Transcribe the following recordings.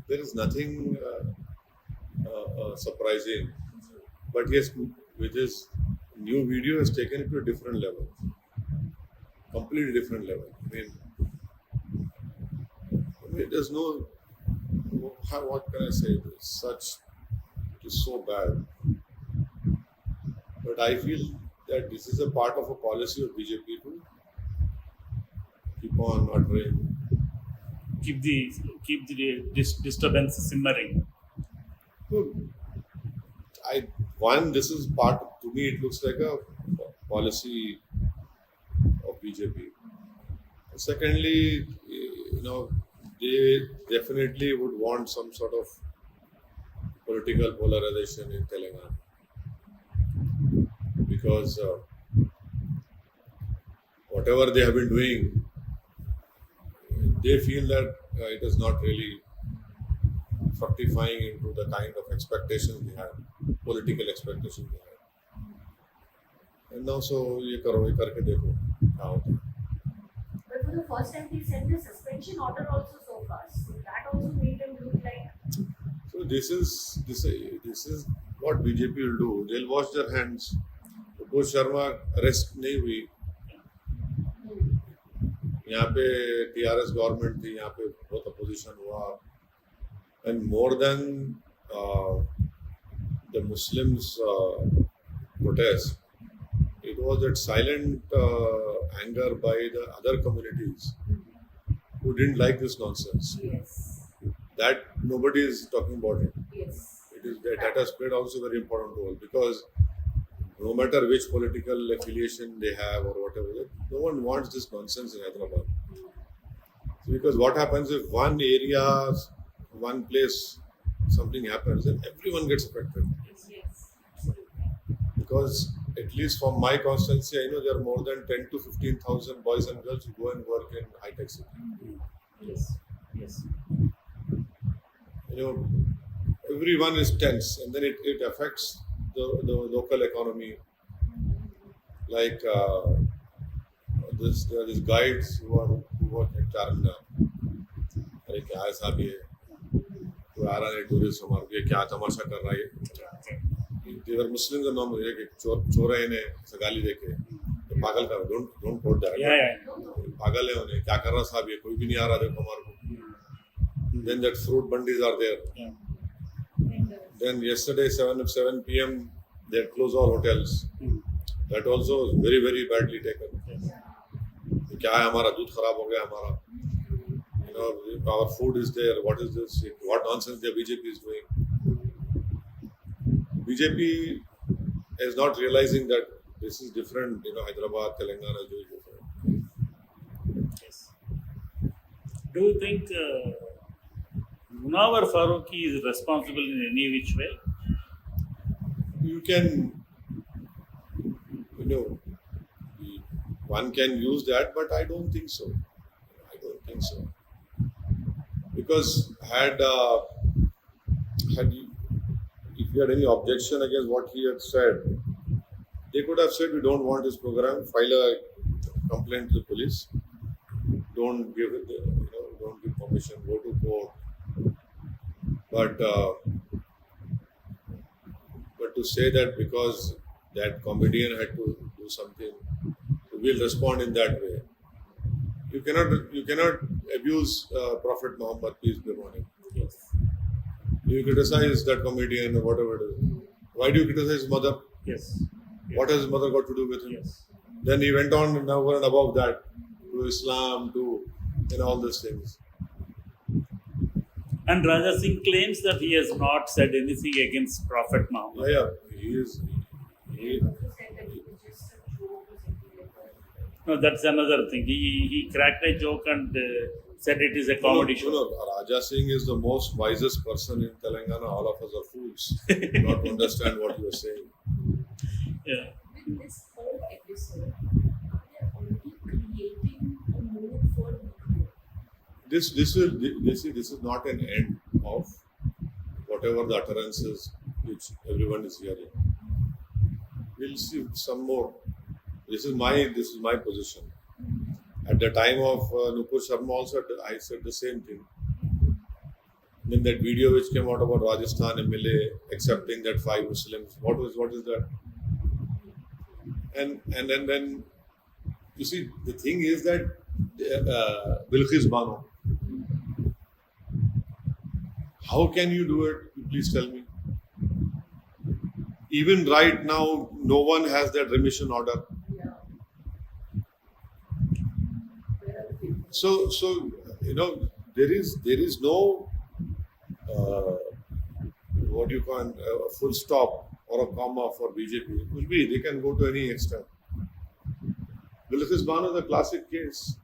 There is nothing surprising, but yes, with this new video has taken it to a different level, completely different level. There's what can I say? It is so bad. But I feel that this is a part of a policy of BJP to keep on uttering. Keep the disturbance simmering. This is part, to me, it looks like a policy of BJP. Secondly, they definitely would want some sort of political polarization in Telangana because whatever they have been doing, they feel that it is not really fructifying into the kind of expectations they had, political expectations they had. And now, so ye karke dekho kya hota hai. But for the first time, they sent the suspension order also so fast. So that also made them look like. So this is what BJP will do. They'll wash their hands. Nupush Sharma arrest नहीं हुई. यहाँ पे TRS government थी, यहाँ पे बहुत opposition हुआ, and more than the Muslims protest, it was that silent anger by the other communities who didn't like this nonsense. Yes. That nobody is talking about it. Yes. It is that has played also a very important role because no matter which political affiliation they have or whatever, no one wants this nonsense in Hyderabad. Because what happens if one area, one place, something happens, then everyone gets affected. Yes. Because at least from my constituency, I know there are more than 10 to 15,000 boys and girls who go and work in high-tech city. Yes. Yes. Everyone is tense, and then it affects the local economy. Like there are these guides who work in Charanda. अरे क्या है साहब ये कोई आ रहा है tourist हमारे ये क्या तमाशा कर रहा है देवर मुस्लिम का नाम है कि चोर है इन्हें सगाली देके तो पागल का don't quote that पागल है उन्हें क्या कर रहा साहब ये कोई भी नहीं आ रहा देखो हमारे को. Then that fruit bandis are there. Then yesterday 7 p.m. they closed all hotels. That also was very very badly taken. क्या है हमारा दूध खराब हो गया हमारा. Our food is there. What is this? What nonsense the BJP is doing? BJP is not realizing that this is different. Hyderabad, Telangana is doing different. Yes. Do you think Munawar Faruqi is responsible in any which way? You can, one can use that, but I don't think so. Because if you had any objection against what he had said, they could have said we don't want this program. File a complaint to the police. Don't give it. Don't give permission. Go to court. But to say that because that comedian had to do something, we'll respond in that way. You cannot abuse Prophet Muhammad, peace be upon him. Yes. You criticize that comedian or whatever it is. Why do you criticize his mother? Yes. What has his mother got to do with him? Yes. Then he went on and over and above that to Islam, to all these things. And Raja Singh claims that he has not said anything against Prophet Muhammad. Yeah, he is. He also said that it was just a joke or something like that. No, that's another thing. He cracked a joke and said it is a comedy show. Raja Singh is the most wisest person in Telangana. All of us are fools not to understand what you are saying. Yeah. With this whole episode, they are already creating a mood for nuclear. This is not an end of whatever the utterances which everyone is hearing. We'll see some more. This is my position. At the time of Nupur Sharma also, I said the same thing. Then that video which came out about Rajasthan MLA accepting that 5 Muslims. What is that? And then you see, the thing is that Bilqis Bano, how can you do it? Please tell me. Even right now, no one has that remission order. Yeah. Where are the people? So you know, there is no what you call a full stop or a comma for BJP. It will be, they can go to any extent. Bilqis Bano is a classic case.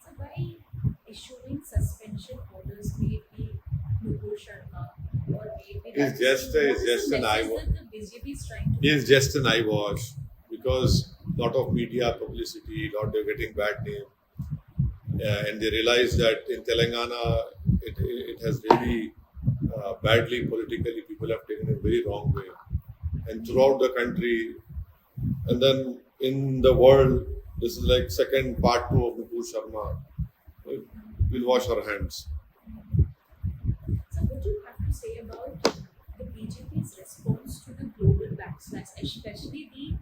So by issuing suspension orders, may it be Nupur Sharma or may it be It's just an eyewash. The BJP is trying to. It's just an eyewash because lot of media publicity, they're getting bad name, and they realize that in Telangana it has really badly politically, people have taken it very wrong way, and throughout the country, and then in the world, this is like second part 2 of Nupur Sharma. We'll wash our hands. So what do you have to say about the BJP's response to the global backslash, especially the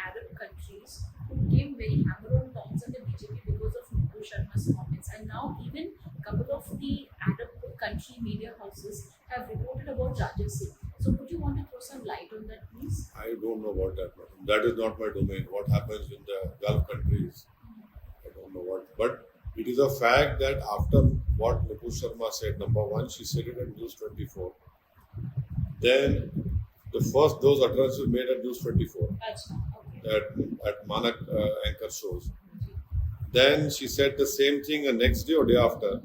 Arab countries who came very hammer on tongs on the BJP because of Nupur Sharma's comments, and now even a couple of the Arab country media houses have reported about Raja Singh. So would you want to throw some light on that, please? I don't know about that. That is not my domain. What happens in the Gulf countries, I don't know what. But it is a fact that after what Nupur Sharma said, number one, she said it at News 24. Then the first those utterances made at News 24 at Manak anchor shows. Then she said the same thing the next day or day after,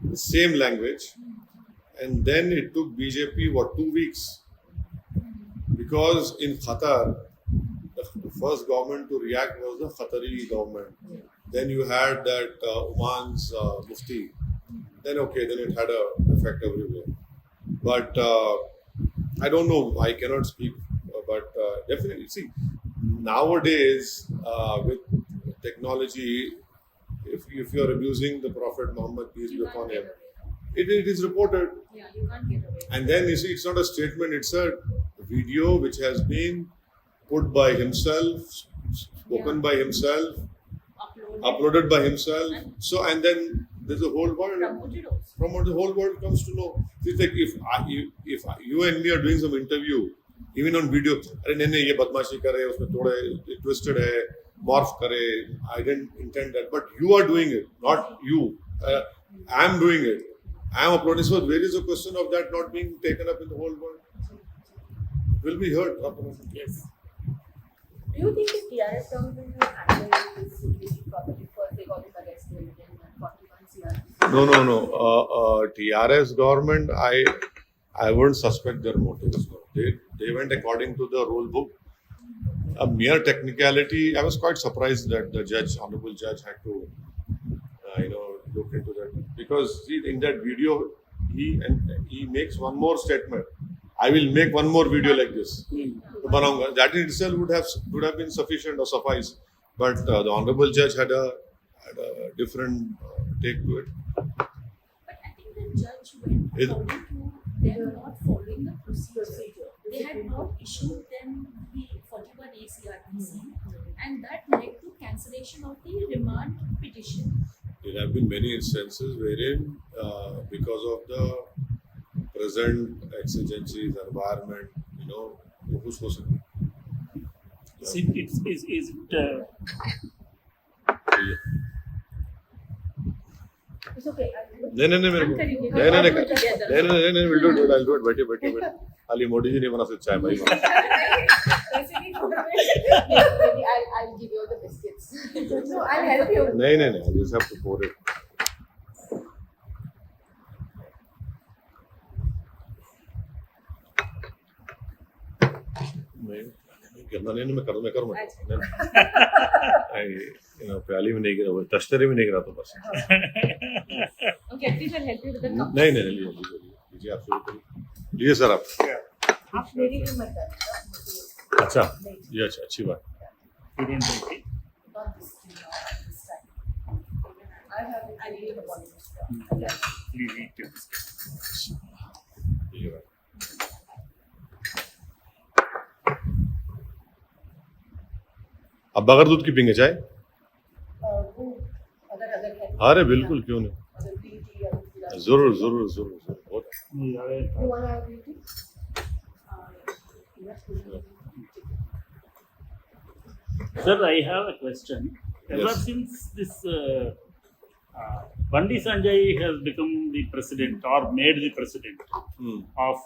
the same language, and then it took BJP 2 weeks, because in Qatar the first government to react was the Qatari government. Then you had that Oman's Mufti. Then it had an effect everywhere. But I don't know. I cannot speak. But definitely, see, nowadays with technology, if you are abusing the Prophet Muhammad, peace be You upon can't get him, away. it is reported. Yeah, you can't get away. And then you see, it's not a statement; it's a video which has been put by himself, spoken by himself, uploaded by himself. So, and then there's a whole world. Promoted also. From what the whole world comes to know. It's like if you and me are doing some interview, even on video, अरे नहीं ये बदमाशी करे, उसमें थोड़े twisted है, morph करे. I didn't intend that, but you are doing it, not you. I am doing it. I am uploading. So where is the question of that not being taken up in the whole world? Will be heard. Yes. Do you think the TRS government will handle this situation properly? First, they got it arrested in 41 CR. No. TRS government, I wouldn't suspect their motives. No. They went according to the rule book. A mere technicality. I was quite surprised that the honorable judge, had to, look into that, because see, in that video, he makes one more statement. I will make one more video like this. That in itself would have been sufficient or suffice. But the honorable judge had a different take to it. But I think the judge went according to them not following the procedure. They had not issued them the 41 ACRPC, and that led to cancellation of the remand petition. There have been many instances wherein, because of the present exigencies, environment, who's supposed to? Is it It's okay. नहीं मेरे को नहीं we'll do it. I'll do it. बैठिए खाली मोदी जी नहीं बना सकता है भाई. Maybe I'll give you all the biscuits. No, I'll help you. नहीं I just have to pour it. नहीं मैं करूँ प्याली में नहीं गिरा, तश्तरे में नहीं गिरा तो बस. Okay, please I'll help you with the cup. नहीं लीजिए आप शुरू करिए. लीजिए सर आप. आप मेरी भी मत करना. अच्छा ये अच्छी बात. you don't take it? Not this time. I have it. I need to apologize. We need to discuss. You're right. अब बगैर दूध की पीएंगे चाय? वो अगर है अरे बिल्कुल, क्यों नहीं? अगर green tea या कुछ भी जरूर जरूर जरूर जरूर बहुत You want to have green tea? Yes. Sir, I have a question. Ever Yes. since this Bandi Sanjay has become the president or made the president Hmm. of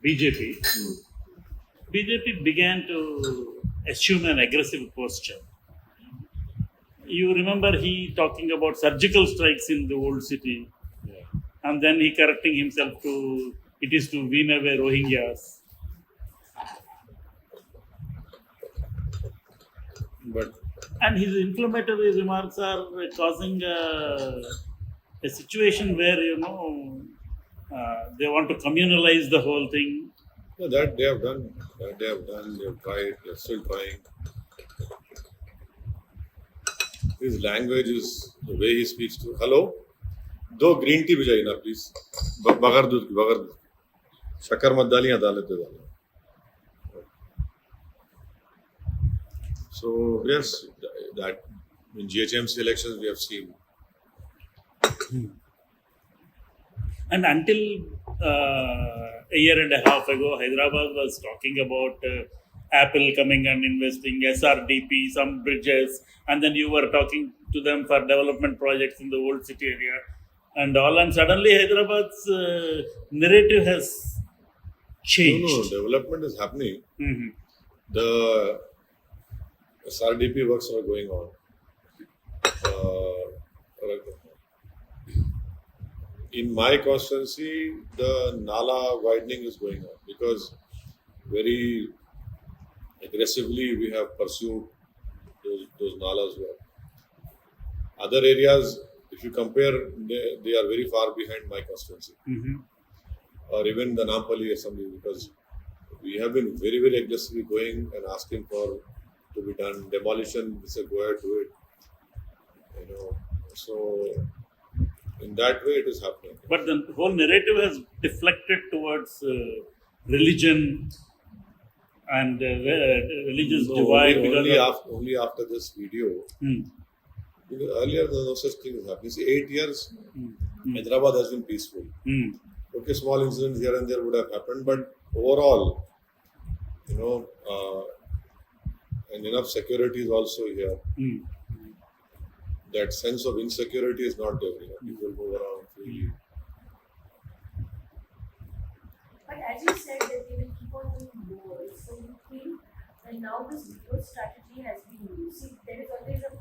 BJP, BJP began to assume an aggressive posture. You remember he talking about surgical strikes in the old city, and then he correcting himself to it is to win away Rohingyas. But And his inflammatory remarks are causing a situation where they want to communalize the whole thing. no, that they have done. That they have done. They have tried. They are still trying. His language is the way he speaks to. Hello, दो green tea भिजाइए ना please. बगैर दूध की, बगैर दूध की. शक्कर मत डालिए, डाले तो डालें. So yes, that in GHMC elections we have seen. And until a year and a half ago, Hyderabad was talking about Apple coming and investing, SRDP, some bridges, and then you were talking to them for development projects in the old city area, and all. And suddenly, Hyderabad's narrative has changed. No, development is happening. Mhm. The SRDP works are going on. In my constituency, the Nala widening is going on because very aggressively we have pursued those Nalas work. Other areas, if you compare, they are very far behind my constituency. Mhm. Or even the Nampally assembly, because we have been very, very aggressively going and asking for to be done. Demolition, we say go ahead, do it. So in that way it is happening. But the whole narrative has deflected towards religion and religious No, divide. only after this video. Hmm. Because earlier there was no such thing as happening. See, 8 years, Hmm. Hyderabad has been peaceful. Hmm. Okay, small incidents here and there would have happened, but overall, and enough security is also here. Hmm. That sense of insecurity is not there. People move around freely. But as you said that they will keep on doing more, so you think that now this video strategy has been used. See, there is always a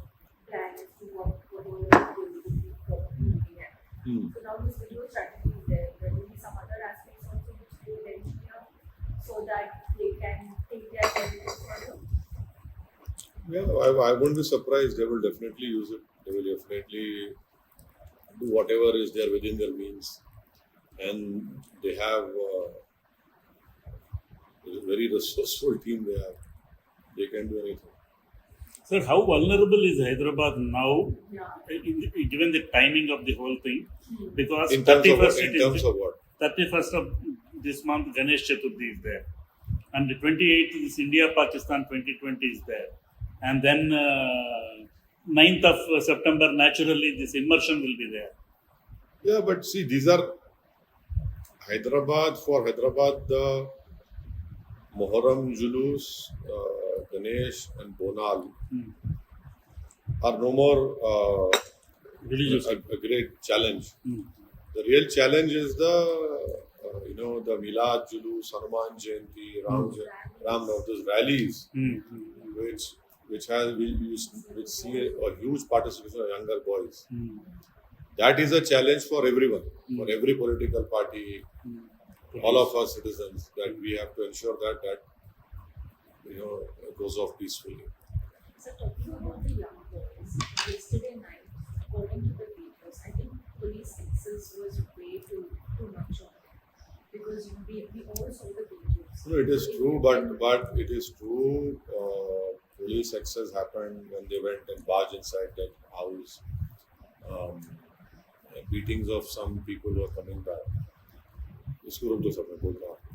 plan as to what all the people will be probably looking at. So now this video strategy is there. There will be some other aspects also which they engineer so that they can take their candidates further. Yeah, I won't be surprised. They will definitely use it. They will definitely do whatever is there within their means. And they have a very resourceful team they have. They can do anything. Sir, how vulnerable is Hyderabad now, Yeah. given the timing of the whole thing? Because In terms of what? 31st, In it is terms of what? 31st of this month, Ganesh Chaturthi is there. And the 28th is India-Pakistan 2020 is there. And then 9th of September, naturally, this immersion will be there. Yeah, but see, these are for Hyderabad, the Muharram, Julus, Ganesh, and Bonal are no more Religious. a great challenge. Hmm. The real challenge is the Milad, Julus, Hanuman Jayanti, Ram, those rallies, which see a huge participation of younger boys. That is a challenge for everyone, for every political party, all of us citizens, that we have to ensure that goes off peacefully. So talking about the young boys, yesterday night, according to the papers, I think police excess was way too much on them. Because we all saw the videos. No, it is true, but it is true. Police excess happened when they went and barged inside that house. um, beatings of some people who are coming back. इसको रोक दो सब मैं बोल रहा हूँ